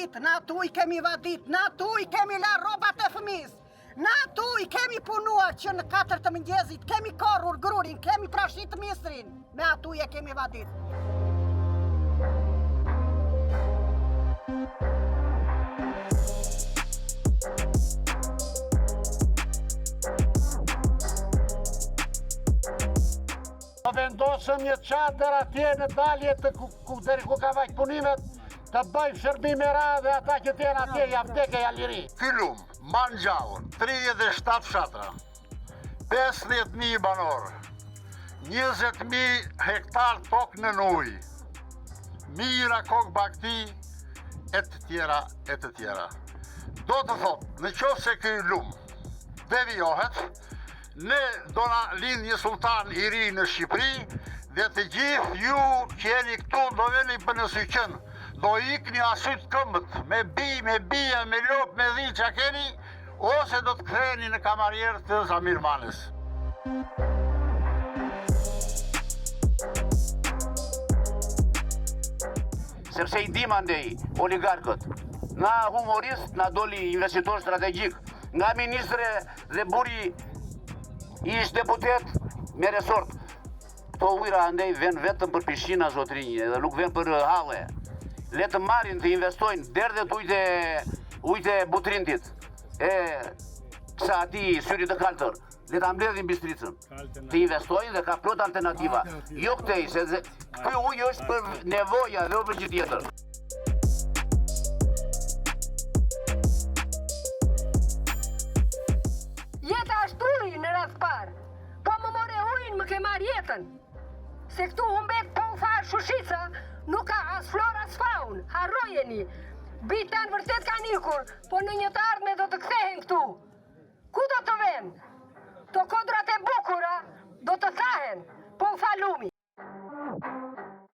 vadit, na tu i kemi vadit, na tu i kemi la robat e fëmis, na tu i kemi punuar që në 4 të mëngjezit, kemi korrur grurin, kemi prashit misrin, me atu i kemi vadit. Vendosëm një çadër atje në dalje deri ku ka vajt punimet, të bëjmë shërbim me radhë dhe ata që t'jenë atje ja vdekë ja liri. Ky lum, man gjallën, 37 fshatra, 50.000 banor, 20.000 hektar tokë në ujë, mira kokë bakti, e të tjera, e të tjera. Do të thotë, në qoftë se ky lum devijohet, ne do na lind një sultan i ri në Shqipëri dhe të gjithë ju që jeni këtu do veni për në syqen, do ikni asyt këmbët, me bija, me lop, me dhi që keni, ose do të ktheheni në kamarierë të Zamir Manës. Sepse i dim andej oligarkët, nga humorist, nga doli investitor strategjik, nga ministre dhe buri ish deputet me resort. Këto ujra andej ven vetëm për pishina zotrinjë dhe nuk ven për halle. Le të marrin të investojnë derdhet ujtë e Butrindit, e kësa ati syrit të kaltër. Le të ambledhin Bistricën. Të investojnë dhe ka plot alternativa. Jo këtej, se ky ujë është për nevoja dhe për gjithë tjetër. Jeta është ujë në radhë parë, po më more ujën më ke marrë jetën. Se këtu humbet po u farë shushica, nuk ka as flor as faun, harrojeni. Bitan vërtet kanë ikur, po në një të ardhme do të kthehen këtu. Ku do të ven? To kodra